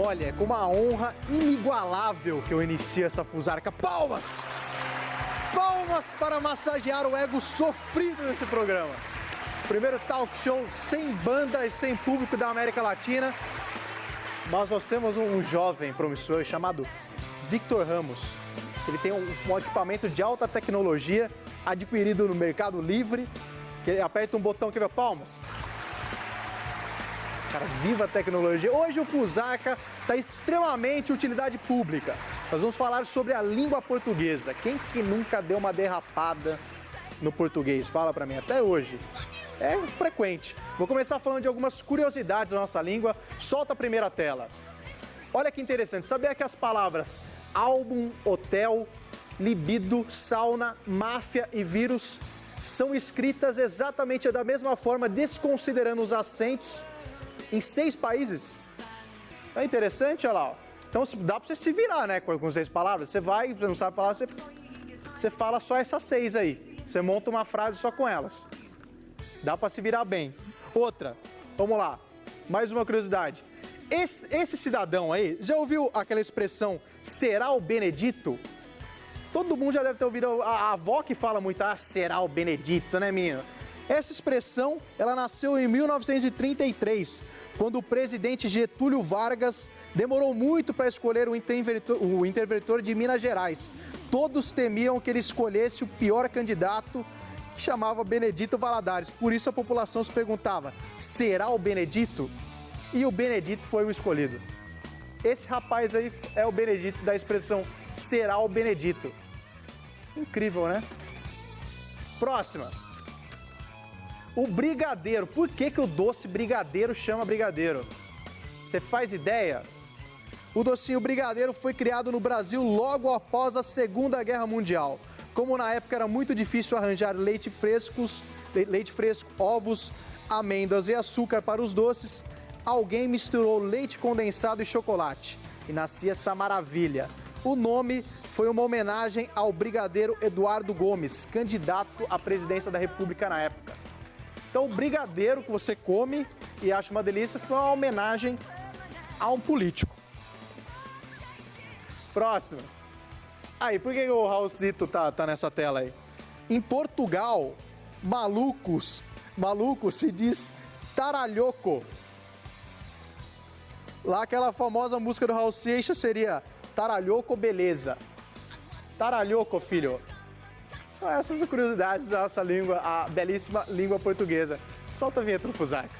Olha, é com uma honra inigualável que eu inicio essa Fusarca. Palmas! Palmas para massagear o ego sofrido nesse programa. Primeiro talk show sem banda e sem público da América Latina. Mas nós temos um jovem promissor chamado Victor Ramos. Ele tem um equipamento de alta tecnologia adquirido no Mercado Livre. Que ele aperta um botão que vê palmas. Cara, viva a tecnologia. Hoje o Fusarca está extremamente utilidade pública. Nós vamos falar sobre a língua portuguesa. Quem que nunca deu uma derrapada no português? Fala pra mim, até hoje. É frequente. Vou começar falando de algumas curiosidades da nossa língua. Solta a primeira tela. Olha que interessante. Sabia que as palavras álbum, hotel, libido, sauna, máfia e vírus são escritas exatamente da mesma forma, desconsiderando os acentos, em 6 países? É interessante, olha lá. Ó. Então dá para você se virar, né, com 6 palavras. Você vai, você não sabe falar, você fala só essas 6 aí. Você monta uma frase só com elas. Dá para se virar bem. Outra, vamos lá. Mais uma curiosidade. Esse cidadão aí, já ouviu aquela expressão, será o Benedito? Todo mundo já deve ter ouvido a avó que fala muito, será o Benedito, né, menino? Essa expressão, ela nasceu em 1933, quando o presidente Getúlio Vargas demorou muito para escolher o interventor de Minas Gerais. Todos temiam que ele escolhesse o pior candidato, que chamava Benedito Valadares. Por isso a população se perguntava, será o Benedito? E o Benedito foi o escolhido. Esse rapaz aí é o Benedito da expressão, será o Benedito. Incrível, né? Próxima. O brigadeiro. Por que o doce brigadeiro chama brigadeiro? Você faz ideia? O docinho brigadeiro foi criado no Brasil logo após a Segunda Guerra Mundial. Como na época era muito difícil arranjar leite fresco, ovos, amêndoas e açúcar para os doces, alguém misturou leite condensado e chocolate e nascia essa maravilha. O nome foi uma homenagem ao brigadeiro Eduardo Gomes, candidato à presidência da República na época. Então, o brigadeiro que você come e acha uma delícia foi uma homenagem a um político. Próximo. Aí, por que o Raulzito tá nessa tela aí? Em Portugal, maluco se diz taralhoco. Lá aquela famosa música do Raul Seixas seria taralhoco, beleza. Taralhoco, filho. São essas as curiosidades da nossa língua, a belíssima língua portuguesa. Solta a vinheta no Fusarca.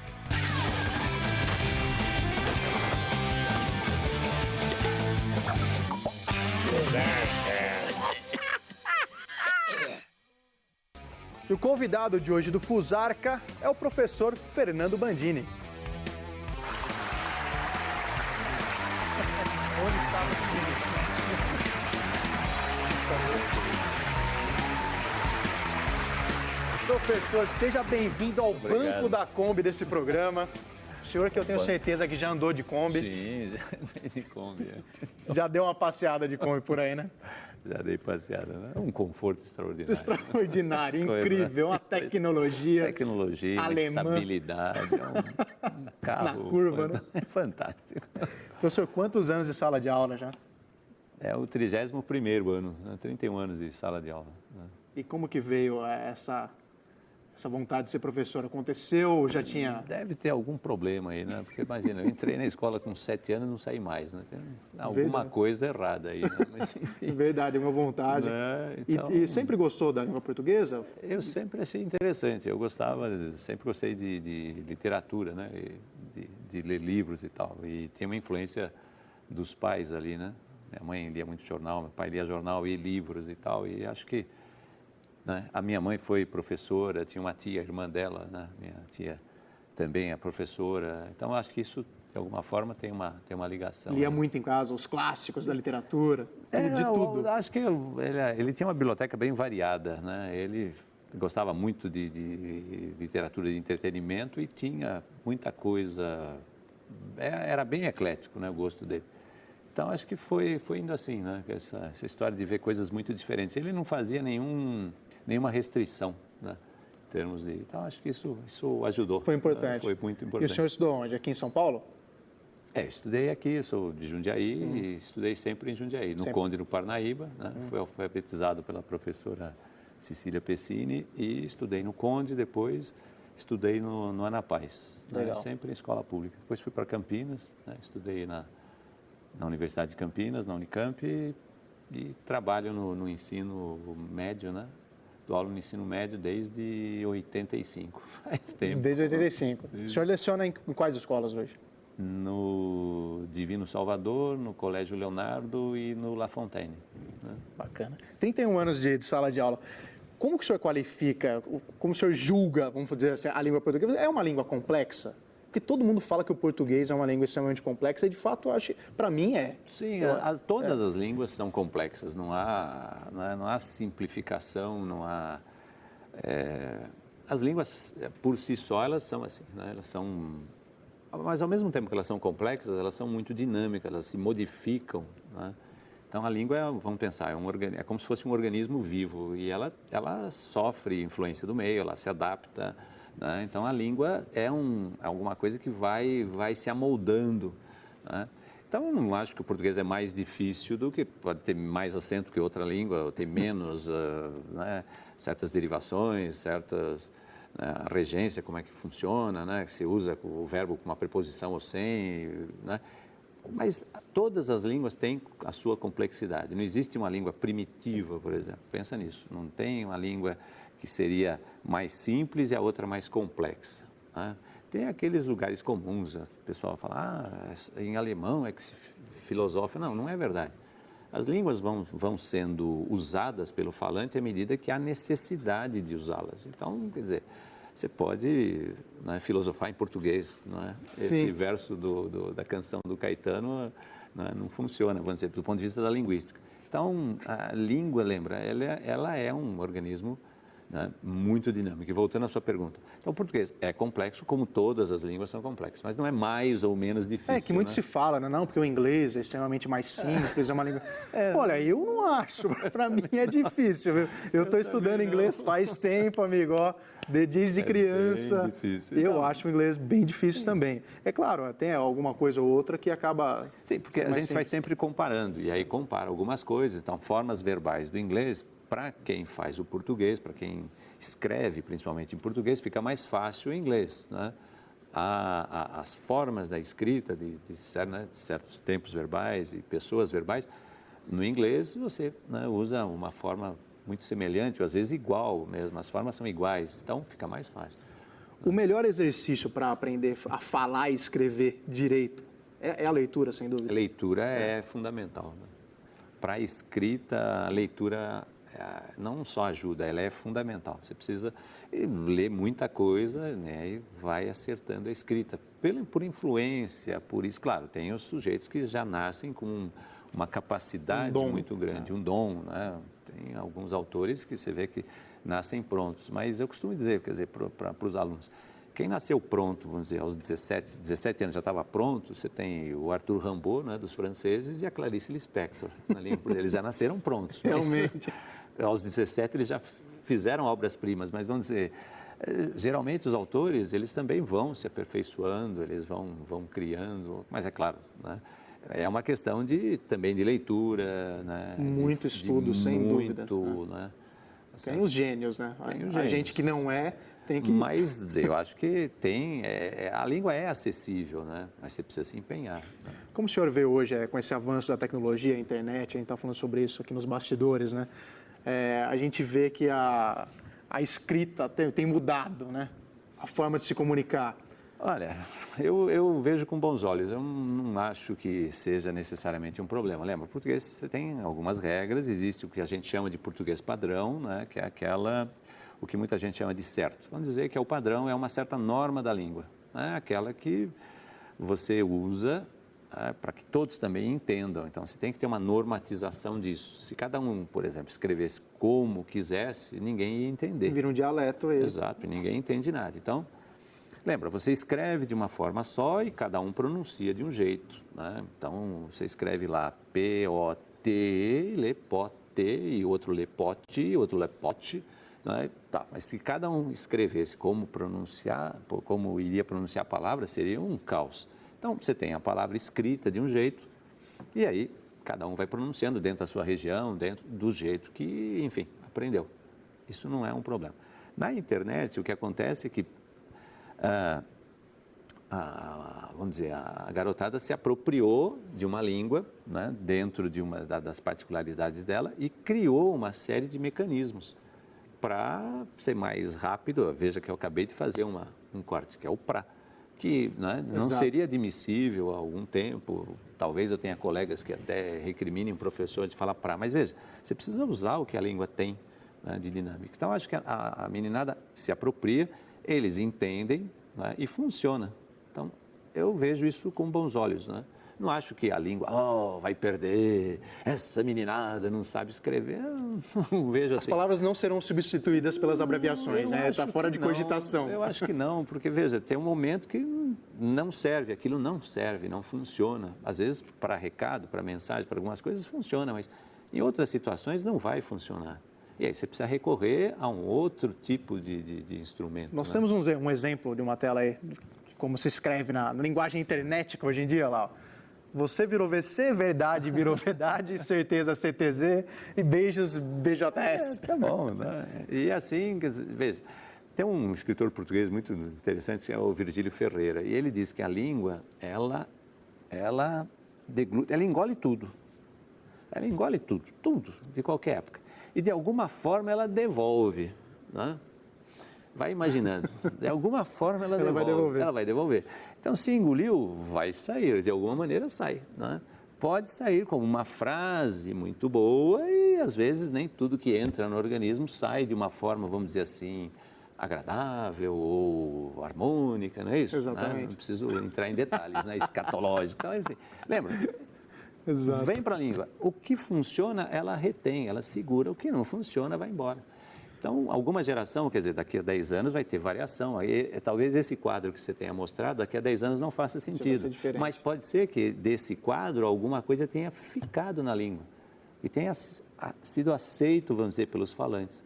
E o convidado de hoje do Fusarca é o professor Fernando Bandini. Onde estava Professor, seja bem-vindo ao banco da Kombi desse programa. O senhor que eu tenho certeza que já andou de Kombi. Sim, já andei de Kombi. Já deu uma passeada de Kombi por aí, né? Já dei passeada, né? Um conforto extraordinário. Extraordinário, incrível, uma tecnologia alemã. Estabilidade, um carro... Na curva, né? É fantástico. Professor, quantos anos de sala de aula já? É o 31º ano, né? 31 anos de sala de aula. Né? E como que veio essa vontade de ser professor? Aconteceu, já tinha... Deve ter algum problema aí, né? Porque imagina, eu entrei na escola com 7 anos e não saí mais, né? Tem alguma coisa errada aí, né? Mas, enfim. Verdade, uma vontade. Então, e sempre gostou da língua portuguesa? Eu sempre achei interessante. Eu sempre gostei de literatura, né? De ler livros e tal. E tem uma influência dos pais ali, né? Minha mãe lia muito jornal, meu pai lia jornal e livros e tal. E acho que, né, a minha mãe foi professora, tinha uma tia, irmã dela, né? Minha tia também é professora. Então, acho que isso, de alguma forma, tem uma ligação. Lia muito em casa, os clássicos da literatura, de tudo. Eu acho que ele tinha uma biblioteca bem variada, né? Ele gostava muito de literatura de entretenimento e tinha muita coisa... Era bem eclético, né, o gosto dele. Então, acho que foi indo assim, né? Essa história de ver coisas muito diferentes. Ele não fazia nenhuma restrição, né? Em termos de... Então, acho que isso ajudou. Foi importante. Foi muito importante. E o senhor estudou onde? Aqui em São Paulo? Estudei aqui, eu sou de Jundiaí e estudei sempre em Jundiaí, no Conde, no Parnaíba, né? Fui alfabetizado pela professora Cecília Pessini e estudei no Conde, depois estudei no Anapaz, né? Sempre em escola pública. Depois fui para Campinas, né? Estudei na Universidade de Campinas, na Unicamp, e trabalho no ensino médio, né? Dou aula no ensino médio desde 85, faz tempo. Desde 85. O senhor leciona em quais escolas hoje? No Divino Salvador, no Colégio Leonardo e no La Fontaine. Né? Bacana. 31 anos de sala de aula. Como que o senhor qualifica, como o senhor julga, vamos dizer assim, a língua portuguesa? É uma língua complexa? Porque todo mundo fala que o português é uma língua extremamente complexa e, de fato, eu acho, para mim é. Sim, todas as línguas são complexas, não há simplificação, não há... as línguas, por si só, elas são assim, né? Elas são... Mas, ao mesmo tempo que elas são complexas, elas são muito dinâmicas, elas se modificam, né? Então, a língua, vamos pensar, é como se fosse um organismo vivo e ela sofre influência do meio, ela se adapta, né? Então, a língua é alguma coisa que vai se amoldando, né? Então, eu não acho que o português é mais difícil do que, pode ter mais acento que outra língua, ou ter menos, né, certas derivações, certas... A regência, como é que funciona, né? Que se usa o verbo com uma preposição ou sem, né? Mas todas as línguas têm a sua complexidade. Não existe uma língua primitiva, por exemplo. Pensa nisso. Não tem uma língua que seria mais simples e a outra mais complexa, né? Tem aqueles lugares comuns, o pessoal fala, em alemão é que se filosofa. Não, não é verdade. As línguas vão sendo usadas pelo falante à medida que há necessidade de usá-las. Então, quer dizer, você pode, né, filosofar em português, né? Esse verso da canção do Caetano, né, não funciona, vamos dizer, do ponto de vista da linguística. Então, a língua, lembra, ela é um organismo, né, muito dinâmico. E voltando à sua pergunta, então o português é complexo, como todas as línguas são complexas, mas não é mais ou menos difícil. É que muito, né, se fala, né? Não, porque o inglês é extremamente mais simples, é uma língua... Olha, eu não acho, para mim é difícil, viu? Eu estou estudando inglês faz tempo, amigo, ó, desde criança. Bem difícil. Eu acho o inglês bem difícil também. É claro, tem alguma coisa ou outra que acaba... Sim, porque a gente vai sempre comparando, e aí compara algumas coisas, então formas verbais do inglês, para quem faz o português, para quem escreve principalmente em português, fica mais fácil o inglês, né? As formas da escrita de certos tempos verbais e pessoas verbais, no inglês você, né, usa uma forma muito semelhante, ou às vezes igual mesmo, as formas são iguais, então fica mais fácil. O melhor exercício para aprender a falar e escrever direito é a leitura, sem dúvida. A leitura é fundamental, né? Para a escrita, a leitura não só ajuda, ela é fundamental. Você precisa ler muita coisa, né, e vai acertando a escrita. Por influência, por isso, claro, tem os sujeitos que já nascem com uma capacidade muito grande, um dom, né? Tem alguns autores que você vê que nascem prontos, mas eu costumo dizer, quer dizer, para os alunos, quem nasceu pronto, vamos dizer, aos 17 anos já estava pronto, você tem o Arthur Rimbaud, né, dos franceses, e a Clarice Lispector. Eles já nasceram prontos. Realmente. Aos 17 eles já fizeram obras-primas, mas vamos dizer, geralmente os autores, eles também vão se aperfeiçoando, eles vão criando, mas é claro, né? É uma questão também de leitura, né? Muito estudo, sem dúvida. Né? Tem os gênios, né? A gente que não tem que... Mas eu acho que a língua é acessível, né? Mas você precisa se empenhar. Né? Como o senhor vê hoje, com esse avanço da tecnologia, a internet, a gente está falando sobre isso aqui nos bastidores, né? A gente vê que a escrita tem mudado, né? A forma de se comunicar. Olha, eu vejo com bons olhos. Eu não acho que seja necessariamente um problema. Lembra, português você tem algumas regras. Existe o que a gente chama de português padrão, né? Que é o que muita gente chama de certo. Vamos dizer que o padrão é uma certa norma da língua, né? Aquela que você usa para que todos também entendam. Então, você tem que ter uma normatização disso. Se cada um, por exemplo, escrevesse como quisesse, ninguém ia entender. Vira um dialeto. Exato, e ninguém entende nada. Então, lembra, você escreve de uma forma só e cada um pronuncia de um jeito, né? Então, você escreve lá P-O-T-E, lê pote, e outro lê pote, e outro lê pote, né? Tá, mas se cada um escrevesse como iria pronunciar a palavra, seria um caos. Então, você tem a palavra escrita de um jeito, e aí cada um vai pronunciando dentro da sua região, dentro do jeito que, enfim, aprendeu. Isso não é um problema. Na internet, o que acontece é que, vamos dizer, a garotada se apropriou de uma língua, né, dentro de uma das particularidades dela e criou uma série de mecanismos para ser mais rápido. Veja que eu acabei de fazer um corte, que é o pra, que, né, não seria admissível há algum tempo. Talvez eu tenha colegas que até recriminem um professor de falar pra, mas veja, você precisa usar o que a língua tem, né, de dinâmica. Então, acho que a meninada se apropria, eles entendem, né, e funciona. Então, eu vejo isso com bons olhos, né? Não acho que a língua, vai perder, essa meninada não sabe escrever, eu não vejo assim. As palavras não serão substituídas pelas abreviações, né? Está fora de cogitação. Eu acho que não, porque, veja, tem um momento que não serve, aquilo não serve, não funciona. Às vezes, para recado, para mensagem, para algumas coisas, funciona, mas em outras situações não vai funcionar. E aí você precisa recorrer a um outro tipo de instrumento. Nós né? temos um exemplo de uma tela aí, como se escreve na linguagem internetica hoje em dia, lá, ó. Você virou VC, verdade virou verdade, certeza CTZ e beijos BJS. Tá bom, né? E assim, veja, tem um escritor português muito interessante, que é o Virgílio Ferreira, e ele diz que a língua, ela engole tudo. Ela engole tudo, de qualquer época. E de alguma forma ela devolve, né? Vai imaginando, de alguma forma ela vai devolver. Então, se engoliu, vai sair, de alguma maneira sai, né? Pode sair como uma frase muito boa e, às vezes, nem tudo que entra no organismo sai de uma forma, vamos dizer assim, agradável ou harmônica, não é isso? Exatamente. Né? Não preciso entrar em detalhes, né? Escatológicos. Então, assim, lembra? Exato. Vem para a língua. O que funciona, ela retém, ela segura. O que não funciona, vai embora. Então, alguma geração, quer dizer, daqui a 10 anos vai ter variação. Aí, talvez esse quadro que você tenha mostrado, daqui a 10 anos não faça sentido. Mas pode ser que desse quadro alguma coisa tenha ficado na língua e tenha sido aceito, vamos dizer, pelos falantes.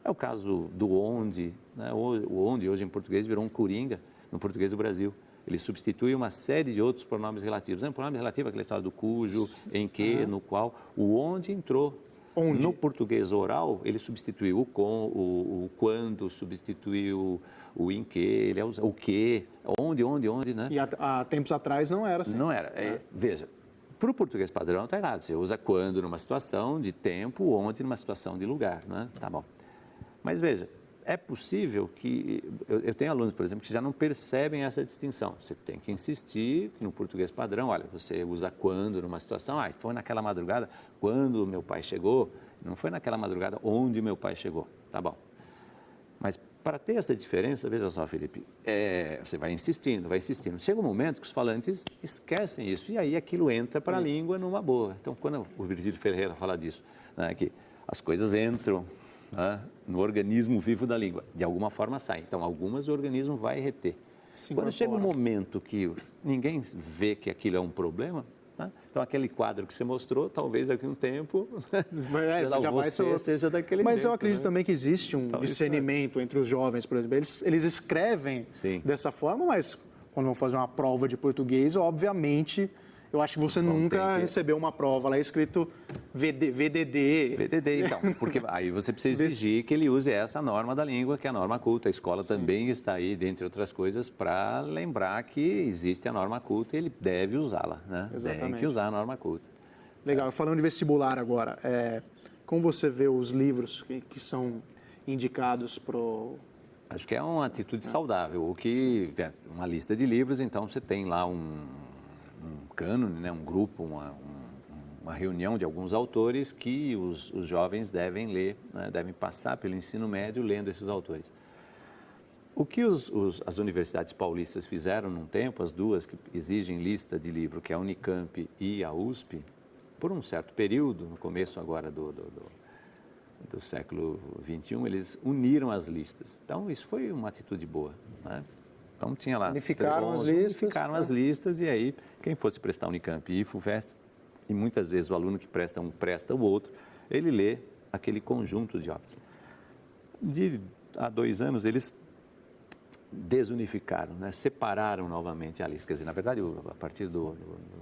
É o caso do onde, né? O onde hoje em português virou um coringa no português do Brasil. Ele substitui uma série de outros pronomes relativos. O pronome relativo é aquela história do cujo, em que, no qual. O onde entrou. Onde? No português oral, ele substituiu o com, o quando, substituiu o em que, ele usa o que, onde, né? E há tempos atrás não era assim. Não era. Veja, para o português padrão está errado. Você usa quando numa situação de tempo, onde numa situação de lugar, né? Tá bom. Mas veja, é possível que... Eu tenho alunos, por exemplo, que já não percebem essa distinção. Você tem que insistir no português padrão. Olha, você usa quando numa situação. Foi naquela madrugada, quando meu pai chegou. Não foi naquela madrugada onde meu pai chegou. Tá bom. Mas para ter essa diferença, veja só, Felipe, você vai insistindo. Chega um momento que os falantes esquecem isso. E aí aquilo entra para a língua numa boa. Então, quando o Virgílio Ferreira fala disso, né, que as coisas entram... no organismo vivo da língua, de alguma forma sai. Então, algumas o organismo vai reter. Quando chega um momento que ninguém vê que aquilo é um problema, né? Então aquele quadro que você mostrou, talvez daqui a um tempo, já vai seja daquele Mas jeito, eu acredito, né? também que existe um discernimento entre os jovens, por exemplo. Eles escrevem dessa forma, mas quando vão fazer uma prova de português, obviamente... Eu acho que você nunca recebeu uma prova lá escrito VDD. VDD, então, porque aí você precisa exigir que ele use essa norma da língua, que é a norma culta. A escola também está aí, dentre outras coisas, para lembrar que existe a norma culta e ele deve usá-la, né? Exatamente. Tem que usar a norma culta. Legal. Falando de vestibular agora, como você vê os livros que são indicados para o... Acho que é uma atitude saudável. Uma lista de livros, então você tem lá um cânone, né, um grupo, uma reunião de alguns autores que os jovens devem ler, né, devem passar pelo ensino médio lendo esses autores. O que as universidades paulistas fizeram num tempo, as duas que exigem lista de livro, que é a Unicamp e a USP, por um certo período, no começo agora do século XXI, eles uniram as listas. Então, isso foi uma atitude boa, né? Então, tinha lá... Unificaram as listas. E aí, quem fosse prestar Unicamp e FUVEST, e muitas vezes o aluno que presta um presta o outro, ele lê aquele conjunto de obras. Há 2 anos, eles desunificaram, né? Separaram novamente a lista. Quer dizer, na verdade, a partir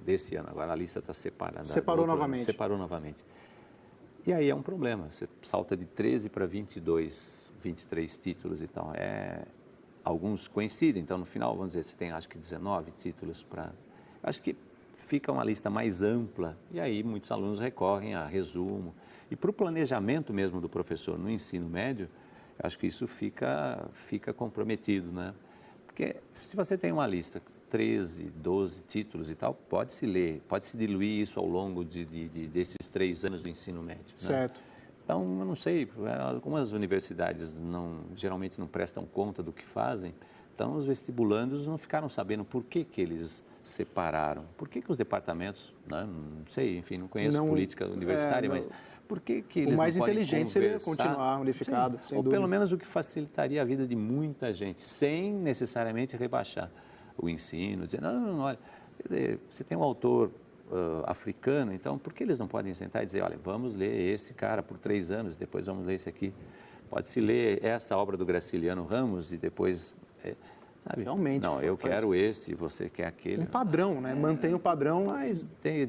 desse ano, agora a lista está separada. Separou novamente. Separou novamente. E aí é um problema. Você salta de 13 para 22, 23 títulos e tal. Alguns coincidem, então no final, vamos dizer, você tem acho que 19 títulos para... Acho que fica uma lista mais ampla e aí muitos alunos recorrem a resumo. E para o planejamento mesmo do professor no ensino médio, acho que isso fica comprometido, né? Porque se você tem uma lista, 13, 12 títulos e tal, pode-se ler, pode-se diluir isso ao longo desses 3 anos do ensino médio. Certo. Né? Então, eu não sei, algumas universidades geralmente não prestam conta do que fazem, então os vestibulandos não ficaram sabendo por que eles separaram, por que os departamentos, né? Não sei, enfim, não conheço política universitária, mas por que eles o mais não podem inteligente seria continuar unificado, sem ou dúvida. pelo menos o que facilitaria a vida de muita gente, sem necessariamente rebaixar o ensino, dizer, não, olha, quer dizer, você tem um autor africano, então por que eles não podem sentar e dizer, olha, vamos ler esse cara por 3 anos, depois vamos ler esse aqui. Pode-se ler essa obra do Graciliano Ramos e depois, sabe? Realmente. Não, eu quero esse, você quer aquele. Um padrão, né? Mantém o padrão. Mas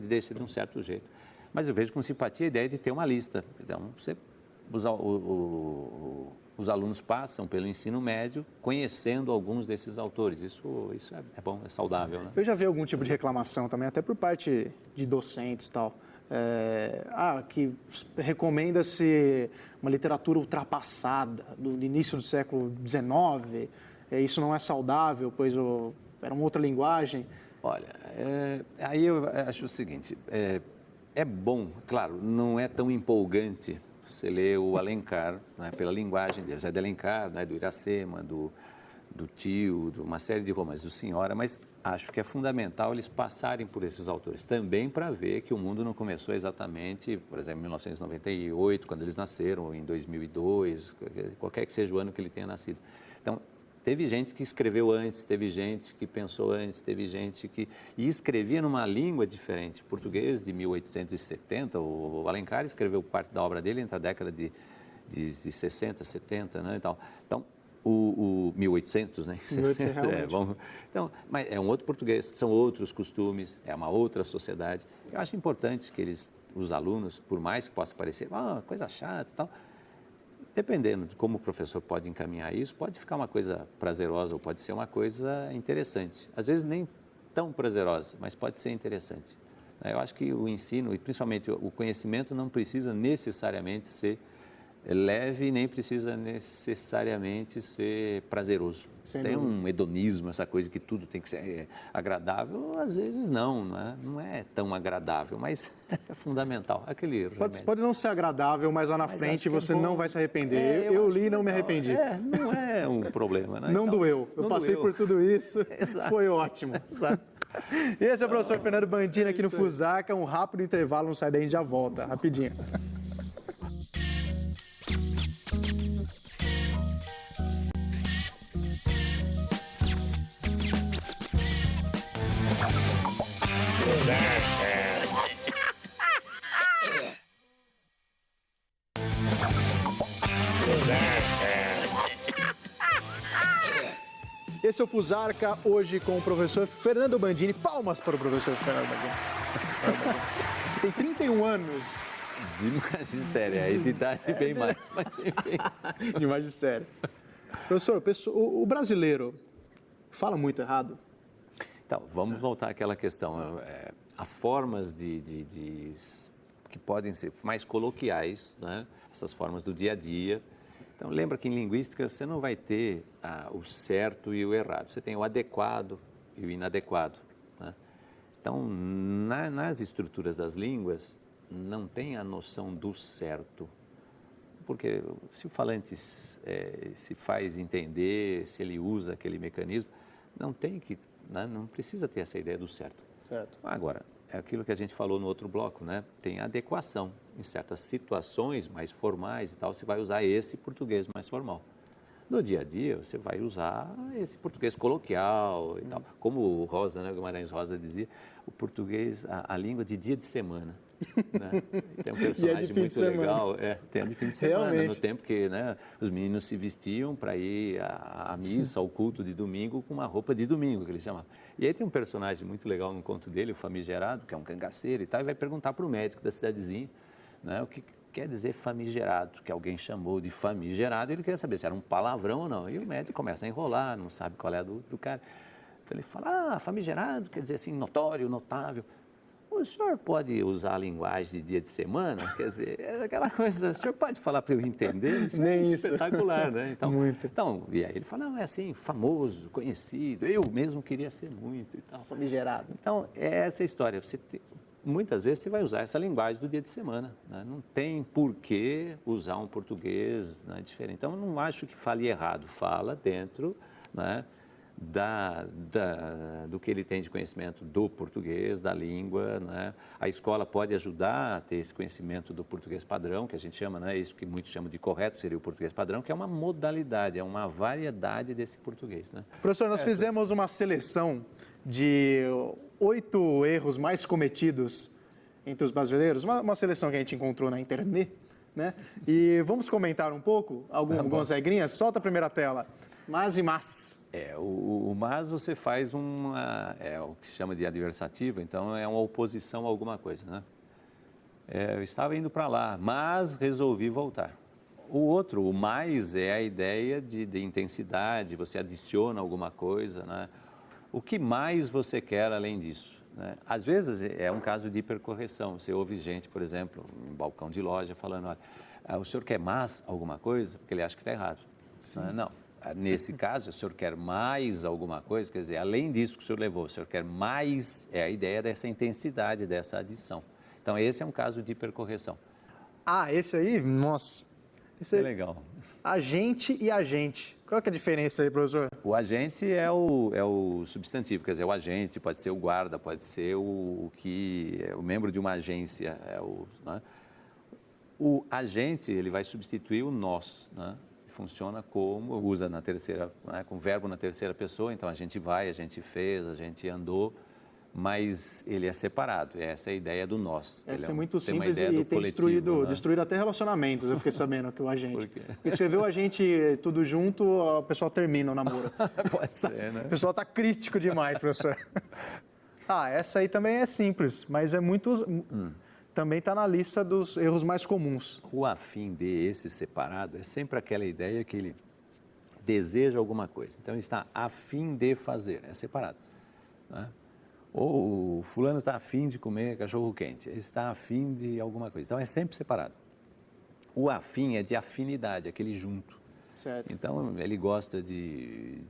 deixa de um certo jeito. Mas eu vejo com simpatia a ideia de ter uma lista. Então, os alunos passam pelo ensino médio conhecendo alguns desses autores. Isso é bom, é saudável, né? Eu já vi algum tipo de reclamação também, até por parte de docentes e tal. Que recomenda-se uma literatura ultrapassada, do início do século XIX. Isso não é saudável, pois era uma outra linguagem. Olha, aí eu acho o seguinte, é bom, claro, não é tão empolgante você ler o Alencar, né, pela linguagem dele, José de Alencar, né, do Iracema, do Tio, de uma série de romances do Senhora, mas acho que é fundamental eles passarem por esses autores também para ver que o mundo não começou exatamente, por exemplo, em 1998, quando eles nasceram, ou em 2002, qualquer que seja o ano que ele tenha nascido. Então, teve gente que escreveu antes, teve gente que pensou antes, teve gente que... E escrevia numa língua diferente. Português de 1870, o Alencar escreveu parte da obra dele entre a década de 60, 70, né, e tal. Então, o 1800, né? 1800, então, mas é um outro português, são outros costumes, é uma outra sociedade. Eu acho importante que os alunos, por mais que possa parecer, coisa chata e tal, dependendo de como o professor pode encaminhar isso, pode ficar uma coisa prazerosa ou pode ser uma coisa interessante. Às vezes nem tão prazerosa, mas pode ser interessante. Eu acho que o ensino, e principalmente o conhecimento, não precisa necessariamente ser leve, nem precisa necessariamente ser prazeroso. Tem um hedonismo, essa coisa que tudo tem que ser agradável, às vezes não é tão agradável, mas é fundamental. Aquele pode não ser agradável, mas lá na frente você não vai se arrepender. Eu li e não me arrependi. Não é um problema, né? Não doeu. Eu passei por tudo isso, foi ótimo. Exato. Esse é o professor Fernando Bandini aqui no Fusaca. Um rápido intervalo, não sai daí, a gente já volta. Rapidinho. Esse é o Fusarca, hoje com o professor Fernando Bandini. Palmas para o professor Fernando Bandini. Tem 31 anos. De magistério, a idade bem mais, mas enfim. De magistério. Professor, o brasileiro fala muito errado? Então, vamos voltar àquela questão. Há formas que podem ser mais coloquiais, né? Essas formas do dia a dia. Então, lembra que em linguística você não vai ter o certo e o errado. Você tem o adequado e o inadequado, né? Então, nas estruturas das línguas, não tem a noção do certo. Porque se o falante se faz entender, se ele usa aquele mecanismo, não precisa ter essa ideia do certo. Certo. Agora, é aquilo que a gente falou no outro bloco, né? Tem adequação. Em certas situações mais formais e tal, você vai usar esse português mais formal. No dia a dia, você vai usar esse português coloquial e tal. Como o Rosa, né, o Guimarães Rosa dizia, o português, a língua de dia de semana. Né? Tem um personagem muito legal, tem a de fim de semana, Realmente. no tempo que, né, os meninos se vestiam para ir à missa, ao culto de domingo, com uma roupa de domingo, que eles chamavam. E aí tem um personagem muito legal no conto dele, o Famigerado, que é um cangaceiro e tal, e vai perguntar para o médico da cidadezinha, né, o que quer dizer famigerado, que alguém chamou de famigerado, e ele queria saber se era um palavrão ou não. E o médico começa a enrolar, não sabe qual é a do cara. Então ele fala, famigerado quer dizer assim, notório, notável. O senhor pode usar a linguagem de dia de semana? Quer dizer, é aquela coisa, o senhor pode falar para eu entender? Isso Nem é isso. espetacular, né? Então, Muito. Então, e aí ele fala, não, é assim, famoso, conhecido, eu mesmo queria ser muito e tal. Famigerado. Então, é essa a história. Muitas vezes você vai usar essa linguagem do dia de semana, né? Não tem por que usar um português, né, diferente. Então, eu não acho que fale errado, fala dentro, né, do que ele tem de conhecimento do português, da língua, né? A escola pode ajudar a ter esse conhecimento do português padrão, que a gente chama, né, isso que muitos chamam de correto, seria o português padrão, que é uma modalidade, é uma variedade desse português, né? Professor, nós fizemos uma seleção de 8 erros mais cometidos entre os brasileiros, uma seleção que a gente encontrou na internet, né? E vamos comentar um pouco algumas regrinhas. Solta a primeira tela. Mas e mas. O mas você faz o que se chama de adversativa, então é uma oposição a alguma coisa, né? Eu estava indo para lá, mas resolvi voltar. O mais é a ideia de intensidade, você adiciona alguma coisa, né? O que mais você quer além disso, né? Às vezes é um caso de hipercorreção. Você ouve gente, por exemplo, em balcão de loja, falando, olha, o senhor quer mais alguma coisa? Porque ele acha que está errado. Não. Nesse caso, o senhor quer mais alguma coisa? Quer dizer, além disso que o senhor levou, o senhor quer mais, é a ideia dessa intensidade, dessa adição. Então, esse é um caso de hipercorreção. Esse aí, nossa. Esse é legal. Agente e agente. Qual que é a diferença aí, professor? O agente é o substantivo, quer dizer, o agente pode ser o guarda, pode ser o membro de uma agência. Né? O agente, ele vai substituir o nós, né? Funciona como, usa na terceira, né, com verbo na terceira pessoa, então a gente vai, a gente fez, a gente andou, mas ele é separado, essa é a ideia do nós. Essa é muito simples e tem destruído até relacionamentos, eu fiquei sabendo que o agente. Por quê? Escreveu a gente tudo junto, o pessoal termina o namoro. Pode ser, né? O pessoal está crítico demais, professor. Essa aí também é simples, mas é muito... Também está na lista dos erros mais comuns. O a fim de esse separado é sempre aquela ideia que ele deseja alguma coisa. Então, ele está a fim de fazer, é separado. Né? Ou o fulano está a fim de comer cachorro quente, ele está a fim de alguma coisa. Então, é sempre separado. O a fim é de afinidade, aquele junto. Certo. Então, ele gosta de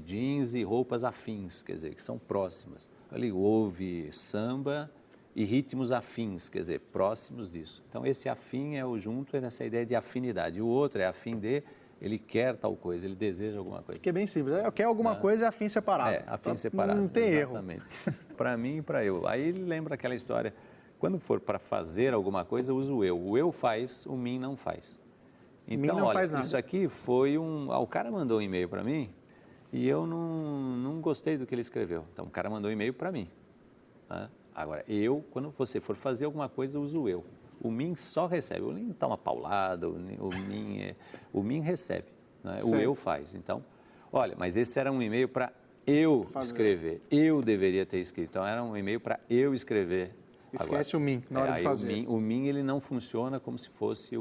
jeans e roupas afins, quer dizer, que são próximas. Ele ouve samba e ritmos afins, quer dizer, próximos disso. Então, esse afim é o junto, é nessa ideia de afinidade. O outro é afim de, ele quer tal coisa, ele deseja alguma coisa. Que é bem simples. Quer alguma coisa é afim separado. Afim separado. Não tem exatamente. Para mim e para eu. Aí ele lembra aquela história, quando for para fazer alguma coisa, usa o eu. O eu faz, o mim não faz. Então, não faz nada. Isso aqui foi o cara mandou um e-mail para mim e eu não gostei do que ele escreveu. Então, o cara mandou um e-mail para mim. Né? Agora, quando você for fazer alguma coisa, usa o eu. O mim só recebe. O mim dá uma paulada, o mim recebe. Né? O eu faz. Então, olha, mas esse era um e-mail para eu escrever. Eu deveria ter escrito. Então, era um e-mail para eu escrever. Esquece o mim na hora de fazer. O mim, ele não funciona como se fosse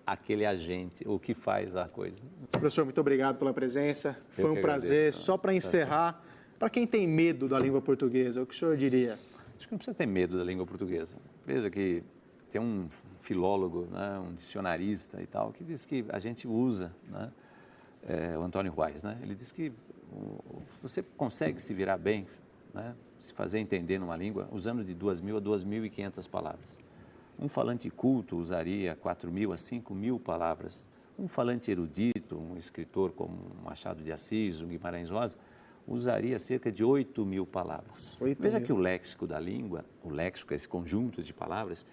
aquele agente, o que faz a coisa. Professor, muito obrigado pela presença. Foi um prazer. Só para encerrar, para quem tem medo da língua portuguesa, o que o senhor diria? Acho que não precisa ter medo da língua portuguesa. Veja que tem um filólogo, né, um dicionarista e tal, que diz que a gente usa, né, o Antônio Ruais, né, ele diz que você consegue se virar bem, né, se fazer entender numa língua, usando de 2.000 a 2.500 palavras. Um falante culto usaria 4.000 a 5.000 palavras. Um falante erudito, um escritor como Machado de Assis, um Guimarães Rosa, usaria cerca de 8.000 palavras. Veja que o léxico da língua, o léxico, esse conjunto de palavras,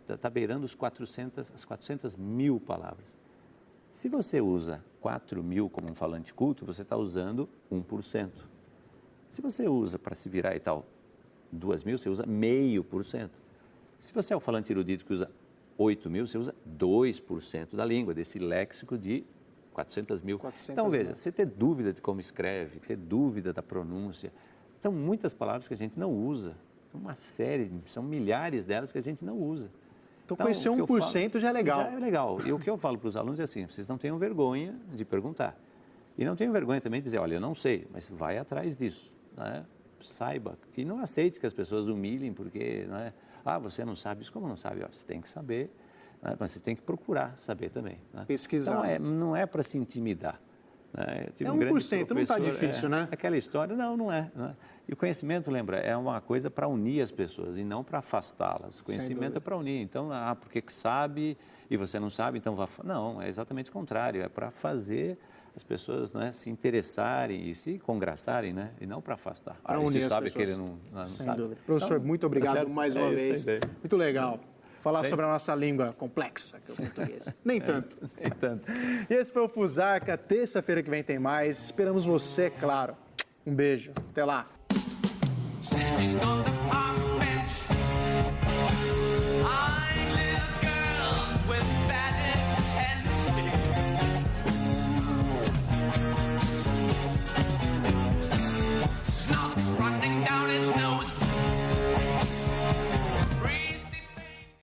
está beirando as 400.000 palavras. Se você usa 4.000 como um falante culto, você está usando 1%. Se você usa para se virar e tal 2.000, você usa 0,5%. Se você é um falante erudito que usa 8.000, você usa 2% da língua, desse léxico de 400.000. Então, veja, você ter dúvida de como escreve, ter dúvida da pronúncia, são muitas palavras que a gente não usa. Uma série, são milhares delas que a gente não usa. Então, conhecer 1% já é legal. Já é legal. E o que eu falo para os alunos é assim, vocês não tenham vergonha de perguntar. E não tenham vergonha também de dizer, olha, eu não sei, mas vai atrás disso. Né? Saiba. E não aceite que as pessoas humilhem, porque, né? Você não sabe isso, como não sabe? Você tem que saber, né? Mas você tem que procurar saber também. Né? Pesquisar. Então, não é para se intimidar. Né? É 1%, não está difícil, né? Aquela história, não é. E o conhecimento, lembra, é uma coisa para unir as pessoas e não para afastá-las. O conhecimento é para unir. Então, porque sabe e você não sabe, então vá... Não, é exatamente o contrário. É para fazer as pessoas, né, se interessarem e se congraçarem, né? E não para afastar. Para unir você as sabe pessoas. que ele não Sem sabe. dúvida. Professor, Então, muito obrigado certo? mais uma vez. Muito legal. Falar Bem. sobre a nossa língua complexa, que é o português. Nem tanto. Nem tanto. E esse foi o Fusarca. Terça-feira que vem tem mais. Esperamos você, claro. Um beijo. Até lá.